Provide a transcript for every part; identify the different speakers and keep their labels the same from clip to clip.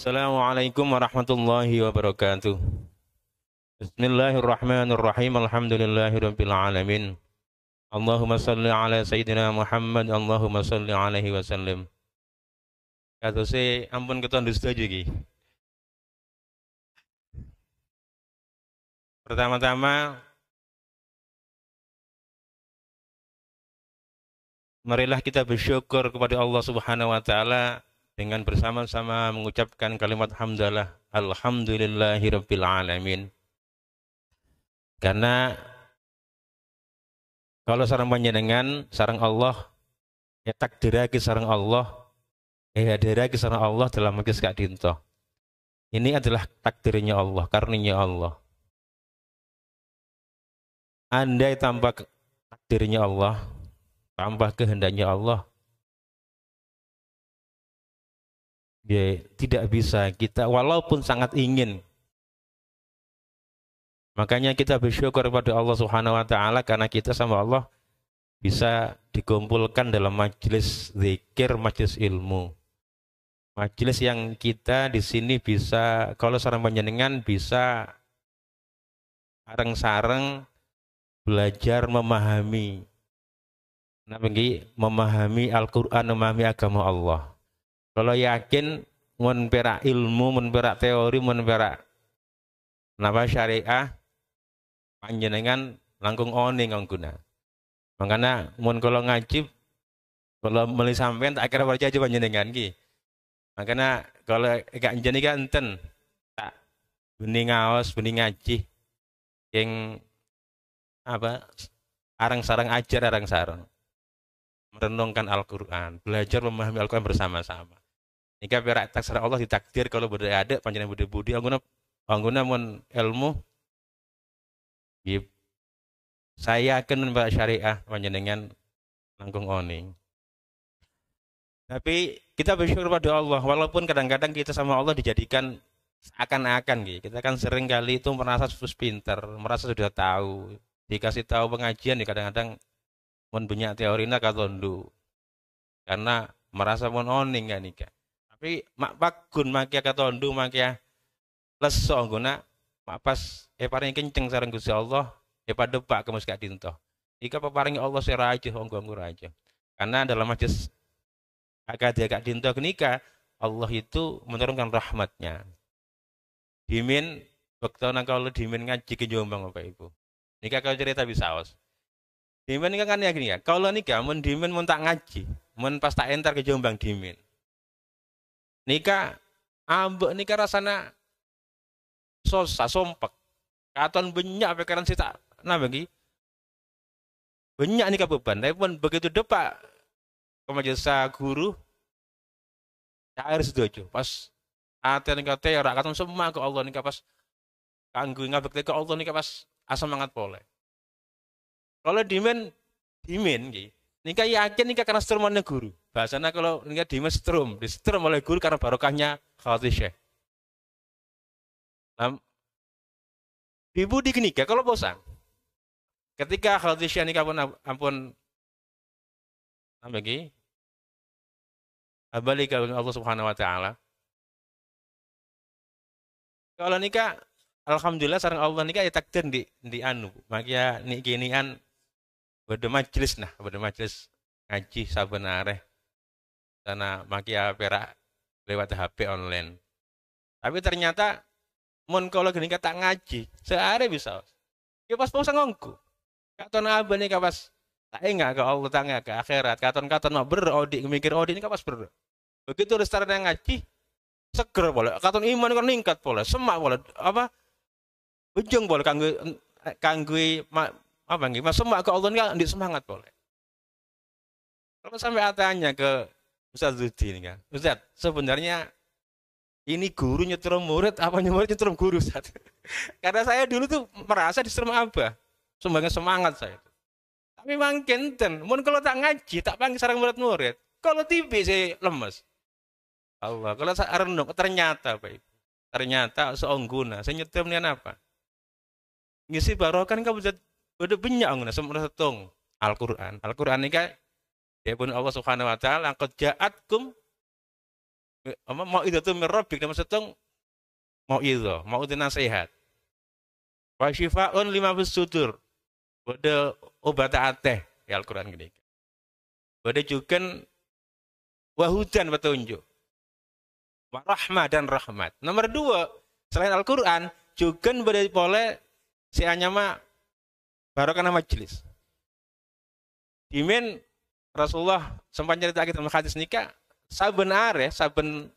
Speaker 1: Assalamualaikum warahmatullahi wabarakatuh. Bismillahirrahmanirrahim. Alhamdulillahirabbil alamin. Allahumma shalli ala sayyidina Muhammad. Allahumma shalli alaihi wasallam. Katose ampun keton setuju iki. Pertama-tama marilah kita bersyukur kepada Allah Subhanahu wa taala dengan bersama-sama mengucapkan kalimat hamdalah alhamdulillahirabbil alamin. Karena kalau sareng panjenengan sareng Allah ya takdirake sareng Allah hadirake sareng Allah dalam majlis Kak Dinto. Ini adalah takdirnya Allah, karunia Allah. Andai tanpa takdirnya Allah, tanpa kehendaknya Allah, ya tidak bisa kita walaupun sangat ingin. Makanya kita bersyukur kepada Allah Subhanahu wa taala karena kita sama Allah bisa dikumpulkan dalam majelis zikir, majelis ilmu. Majelis yang kita di sini bisa kalau sareng panjenengan bisa sareng-sareng belajar memahami. Nah, memahami Al-Qur'an, memahami agama Allah. Kalau yakin mun perak ilmu, mun perak teori, mun perak napa syariah panjenengan langkung oning ngguna. Makanya mun kalau ngaji kalau meli sampean tak kira percaya panjenengan ki. Makanya kalau gak jenenge kan enten tak bening ngaos, bening ngaji yang apa arang-sarang ajar arang-sarang merenungkan Al-Qur'an, belajar memahami Al-Qur'an bersama-sama. Nika perak taksir Allah ditakdir kalau beda ada panjenengan beda budi angguna mun ilmu yip, saya akan membahas syariah panjenengan langkung oning. Tapi kita bersyukur pada Allah walaupun kadang-kadang kita sama Allah dijadikan seakan-akan gitu. Kita kan sering kali itu merasa sudah pintar, merasa sudah tahu. Dikasih tahu pengajian ya kadang-kadang mun banyak teorina katondu. Karena merasa mun oning kan nika. Tapi mak bagun makia katondu makia leso guna mak pas paring kenceng sareng Gusti Allah pada pak kemus Kak Dinto. Ika paparingi Allah sira aja onggo aja. Karena dalam majlis akad Kak Dinto kenika Allah itu menurunkan rahmatnya. Dimin waktu kalau dimin ngaji ke Jombang Bapak Ibu. Nika kalau cerita bisa os. Dimin kan ya gini ya. Kalau nika mun dimin mun tak ngaji, mun pas tak entar ke Jombang dimin. Nika ambek nika rasana sosa sompek. Katon banyak pikiran sih tak nah bagi. Banyak nika beban. Tapi pun begitu depak ke majelis guru cair sedojo. Pas ate nika teh ora katon semua ke Allah nika pas kanggo ngabekti ke Allah nika pas asam semangat pole. Kalau dimen nggih. Nika yakin nika karena strumane guru. Bahasanya kalau nika dimen di strum oleh guru karena barokahnya Khawatir Syekh. Ibu di kenika kalau bosan. Ketika Khawatir Syekh nika ampun nggih. Abali ka Allah Subhanahu wa taala. Kalau nika alhamdulillah sareng Allah nika ya takdir di anu. Makia niki nian beda majelis ngaji saben areh. Sana makia perak lewat HP online. Tapi ternyata mun kalau gini kata ngaji, sehari bisa. Ya pas pausa ngongku. Katon abah nih pas tak enggak ke Allah tangga ke akhirat. Katon mah berodi mikir odi ini pas ber. Begitu restart yang ngaji, seger boleh. Katon iman kan ningkat boleh, semak boleh. Apa? Ujung boleh kanggui apa nggih? Mas semak ke Allah ini di semangat boleh. Kalau sampai tanya ke Ustaz Zudi ini kan, Ustaz sebenarnya ini guru nyetrum murid apa murid nyetrum guru Ustaz? Karena saya dulu tuh merasa disetrum abah, sebagai semangat saya. Tapi makin ten, mun kalau tak ngaji tak panggil sarang murid-murid, kalau tibi saya lemes. Allah, kalau saya renung ternyata Pak Ibu, ternyata seongguna, saya nyetrum nian apa? Ngisi barokah kan udah banyak angguna semua setung Al-Qur'an. Al-Qur'an ini kan ya pun Allah Subhanahu wa taala qad ja'atkum Mau itu tuh merobik nama setong mau itu nasihat. Wa syifaun lima sudur. Bode obat ateh ya Al-Qur'an gini. Bode juga wahudan petunjuk. Warahmah dan rahmat. Nomor dua, selain Al-Quran, juga boleh si anyama barokah majelis. Dimen Rasulullah sempat cerita kita dalam hadis nikah, saben are, saben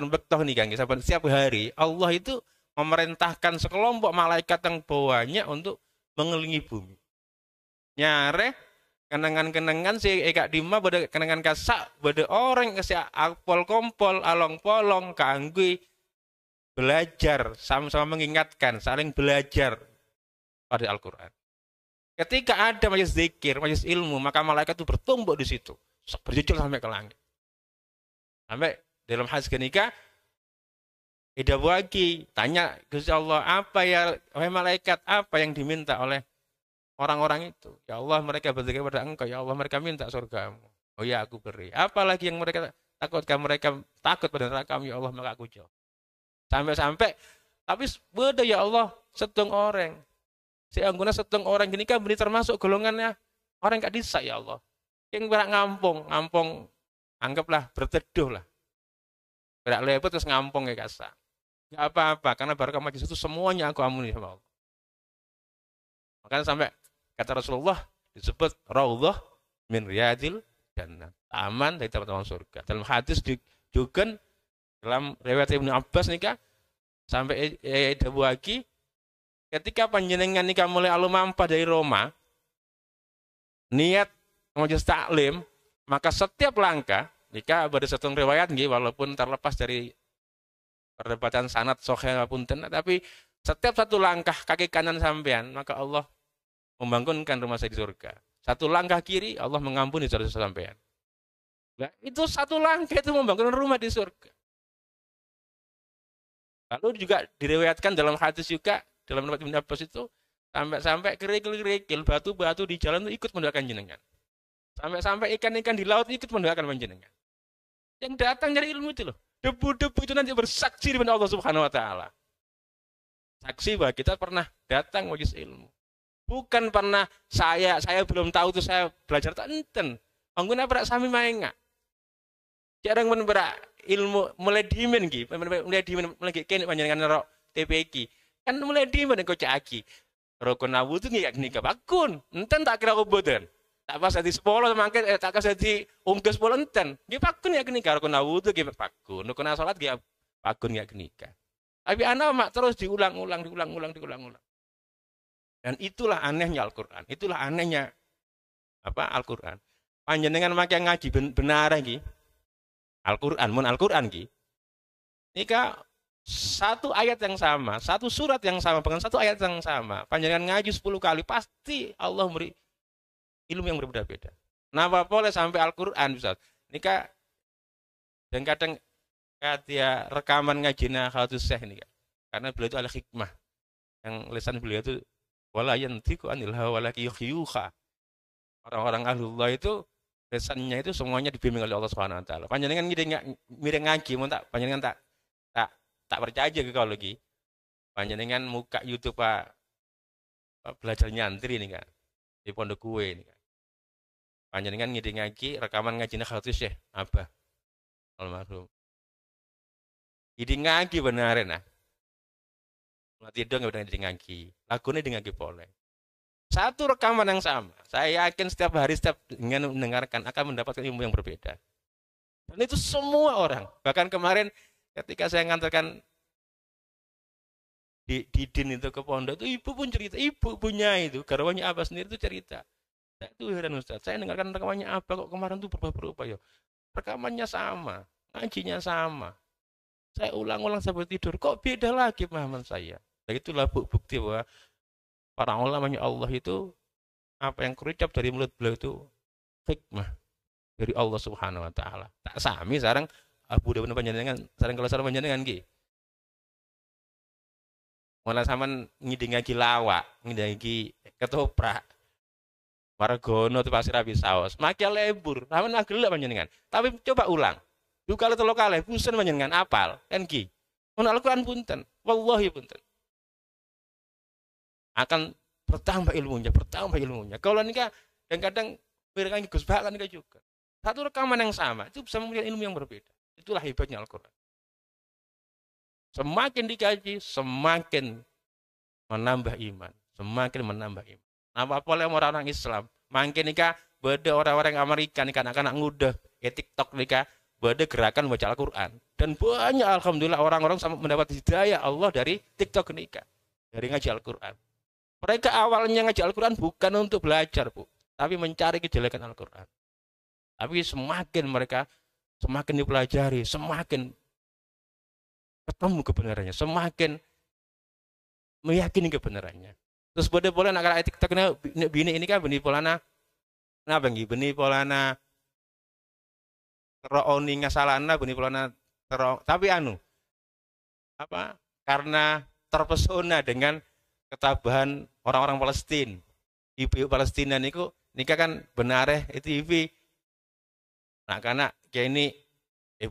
Speaker 1: bektoh nikah, saben setiap hari Allah itu memerintahkan sekelompok malaikat yang bawahnya untuk mengelilingi bumi. Nyare kenangan-kenangan si eka dima pada kenangan kasak pada orang si akpol kompol along polong keanggui belajar sama-sama mengingatkan saling belajar pada Al-Quran. Ketika ada majelis zikir, majelis ilmu, maka malaikat itu bertumbuk di situ, berjejol sampai ke langit. Sampai dalam hadis kenika Ida lagi tanya Gusti Allah, apa ya wahai malaikat, apa yang diminta oleh orang-orang itu? Ya Allah, mereka berzikir pada Engkau, ya Allah, mereka minta surgamu. Oh ya, aku beri. Apalagi yang mereka takutkan, mereka takut pada neraka-Mu, ya Allah, maka aku jauh. Sampai-sampai tapi beda ya Allah, seteng orang. Si angguna seteng orang gini kan beri termasuk golongannya orang gak disa ya Allah. Yang berak ngampung anggaplah berteduh lah. Berak lepet terus ngampung ya kasa. Gak apa-apa, karena barokah majlis itu semuanya aku ampuni sama Allah. Makanya sampai kata Rasulullah disebut raudhah min riyadil jannah, taman dari taman-taman surga. Dalam hadis juga dalam riwayat Ibnu Abbas nikah sampai Dabu lagi ketika panjenengan nikah mulai alumampah dari Roma niat majelis taklim, maka setiap langkah nikah pada satu riwayat nggih walaupun terlepas dari perdebatan sanad sahih maupun tidak, tapi setiap satu langkah kaki kanan sampean maka Allah membangunkan rumah saya di surga. Satu langkah kiri Allah mengampuni dosa sampean. Nah, itu satu langkah itu membangun rumah di surga. Lalu juga diriwayatkan dalam hadis juga dalam riwayat Ibnu Abbas itu sampai kerikil batu-batu di jalan itu ikut mendoakan jenengan. Sampai ikan-ikan di laut ikut mendoakan jenengan. Yang datang dari ilmu itu loh. Debu-debu itu nanti bersaksi di depan Allah Subhanahu wa taala. Saksi bahwa kita pernah datang majelis ilmu. Bukan pernah saya belum tahu tuh saya belajar tak enten. Angguna berak sami maenga. Jarang men berak ilmu mulai dimen ki, mulai dimen mulai kene panjenengan ro TPQ. Kan mulai dimen kok caki. Rokon awu tuh nggak nika bakun. Enten tak kira oboten. Tak pas di sepuluh mangke tak kas di ungkes sepuluh enten. Nggih bakun ya kenika rokon awu tuh nggih bakun. Rokon salat nggih bakun ya kenika. Tapi anak mak terus diulang-ulang. Dan itulah anehnya Al-Quran. Itulah anehnya Al-Quran. Panjenengan makai ngaji benar lagi. Al-Quran, Al-Quran ki. Nika satu ayat yang sama, satu surat yang sama, bahkan satu ayat yang sama. Panjenengan ngaji 10 kali pasti Allah memberi ilmu yang berbeda-beda. Napa boleh sampai Al-Quran Ustaz? Nika dan kadang dia rekaman ngajinya Khawatus Syekh nika. Karena beliau itu ada hikmah. Yang lisan beliau itu wala yantiqu anil hawa walakin yuha. Orang-orang ahlullah itu lisannya itu semuanya dibimbing oleh Allah Subhanahu wa taala. Panjenengan mireng ngaji mun tak panjenengan tak percaya ke kalau lagi. Panjenengan muka YouTube Pak belajar nyantri nih kan. Di pondok kue nih kan. Panjenengan ngide ngaji rekaman ngajine Khawatus Syekh Abah almarhum. Ngide ngaji beneran nah. Mati dong nggak dengan ngaji. Lagunya dengan ngaji boleh. Satu rekaman yang sama. Saya yakin setiap hari setiap dengan mendengarkan akan mendapatkan ilmu yang berbeda. Dan itu semua orang. Bahkan kemarin ketika saya ngantarkan di din itu ke pondok itu ibu pun cerita, ibu punya itu garwanya Abah sendiri itu cerita. Saya itu heran Ustaz. Saya dengarkan rekamannya Abah kok kemarin tuh berubah-berubah ya. Rekamannya sama, ngajinya sama. Saya ulang-ulang sampai tidur. Kok beda lagi pemahaman saya? Nah, itulah bukti bahwa para ulamanya Allah itu apa yang terucap dari mulut beliau itu hikmah dari Allah Subhanahu wa taala. Tak sami sekarang Abu Dawud panjenengan, sareng kalau sareng panjenengan nggih. Malah sampean ngidingi lawak, ngidingi ketoprak. Margono itu pasti rabi saus. Makia lebur, sampean agelek panjenengan. Tapi coba ulang. Dua kali telu kali punten panjenengan apal kan ki. Mun Al-Qur'an punten, wallahi punten. Akan bertambah ilmunya. Kalau nikah kadang-kadang mereka Gus Bah kan nikah juga. Satu rekaman yang sama itu bisa memberikan ilmu yang berbeda. Itulah hebatnya Al-Qur'an. Semakin dikaji, semakin menambah iman, semakin menambah iman. Apa oleh orang-orang Islam, makin nikah beda orang-orang Amerika nikah anak-anak muda, TikTok nikah beda gerakan baca Al-Qur'an. Dan banyak alhamdulillah orang-orang sama mendapat hidayah Allah dari TikTok nikah, dari ngaji Al-Qur'an. Mereka awalnya ngaji Al-Qur'an bukan untuk belajar, Bu, tapi mencari kejelekan Al-Qur'an. Tapi semakin dipelajari, semakin ketemu kebenarannya, semakin meyakini kebenarannya. Terus boleh nak kala TikTok bini ini kan bini polana napa nggih? Bini polana teroni ngasalana bini polana tapi apa? Karena terpesona dengan ketabahan orang-orang Palestina. Ibu Palestina niku nikah kan benare TV. Nah karena kayak ini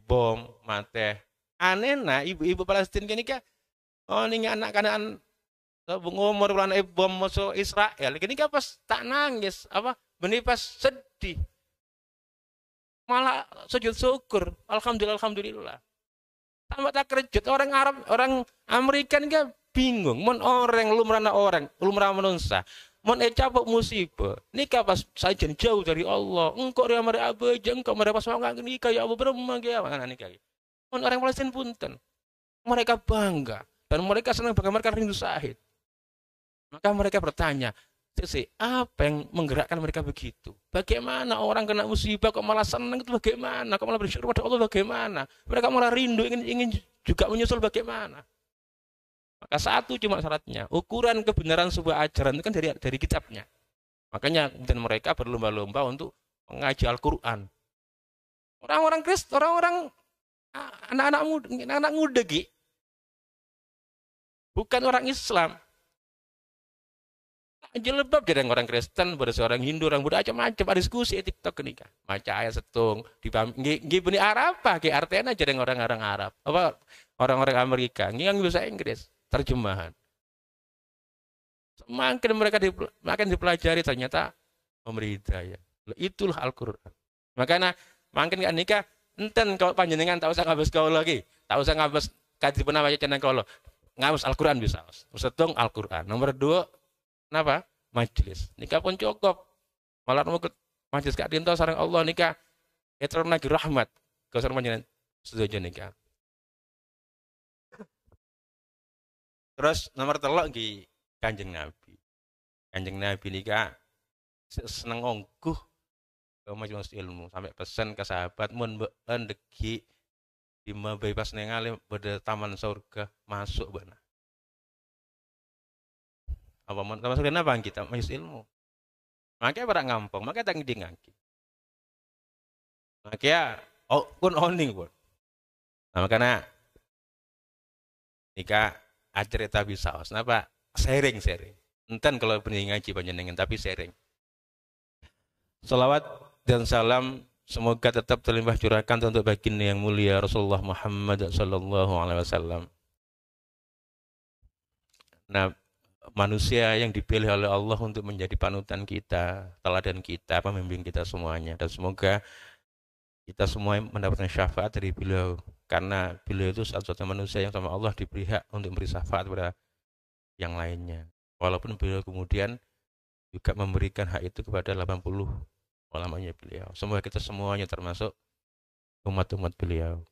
Speaker 1: bom mate aneh nah ibu-ibu Palestina kini kan ini anak-anak umur bulan bom masuk Israel kini kan pas tak nangis apa benih pas sedih malah sujud syukur alhamdulillah tambah tak kerjut orang Arab orang Amerika kan bingung mon lumrah menunsa mon capok musibah nikah pas saja jauh dari Allah engkau dia mari abeja engkau mari pas mau nikah ya Allah beremang ya mana nikah orang Palestina punten. Mereka bangga dan mereka senang mereka rindu syahid. Maka mereka bertanya, apa yang menggerakkan mereka begitu? Bagaimana orang kena musibah kok malah senang itu bagaimana? Kok malah bersyukur pada Allah bagaimana? Mereka malah rindu ingin juga menyusul bagaimana? Maka satu cuma syaratnya, ukuran kebenaran sebuah ajaran itu kan dari kitabnya. Makanya kemudian mereka berlomba-lomba untuk mengaji Al-Qur'an. Orang-orang Kristen, orang-orang anak-anak muda Gi. Bukan orang Islam. Jilbab jadi orang Kristen, pada seorang Hindu, orang Buddha macam-macam ada diskusi TikTok nikah. Maca ayat setung, nggih beni Arab pakai artinya jadi orang-orang Arab. Apa orang-orang Amerika, nggih yang bahasa Inggris, terjemahan. Semakin mereka makin dipelajari ternyata memberi hidayah. Itulah Al-Qur'an. Makanya makin kan nikah enten kalau panjenengan tak usah ngabes kau lagi, tak usah ngabes kaji pernah baca channel kau ngabes Al-Qur'an bisa. Setong Al-Qur'an. Nomor 2, kenapa? Majelis. Nikah pun cukup. Malah mau majelis Kak Dinto sareng Allah nikah. Etrem lagi rahmat. Kau sareng panjenengan setuju nikah. Terus nomor 3 di Kanjeng Nabi. Kanjeng Nabi nikah seneng ongkuh majelis ilmu sampai pesan ke sahabat mun ndeki di bebas ningali pada taman surga masuk benar. Apa mun taman surga apa kita majelis ilmu. Makanya pada ngampung, makanya tak ngidi ngaki. Makanya kun oning pun. Nah, makanya nikah acerita bisa kenapa sharing. Enten kalau benih ngaji panjenengan tapi sharing. Salawat dan salam semoga tetap terlimpah curahkan untuk baginda yang mulia Rasulullah Muhammad sallallahu alaihi wasallam. Nah, manusia yang dipilih oleh Allah untuk menjadi panutan kita, teladan kita, pembimbing kita semuanya, dan semoga kita semua mendapatkan syafaat dari beliau karena beliau itu satu-satunya manusia yang sama Allah diberi hak untuk memberi syafaat kepada yang lainnya. Walaupun beliau kemudian juga memberikan hak itu kepada 80 ulamanya beliau. Semoga kita semuanya termasuk umat-umat beliau.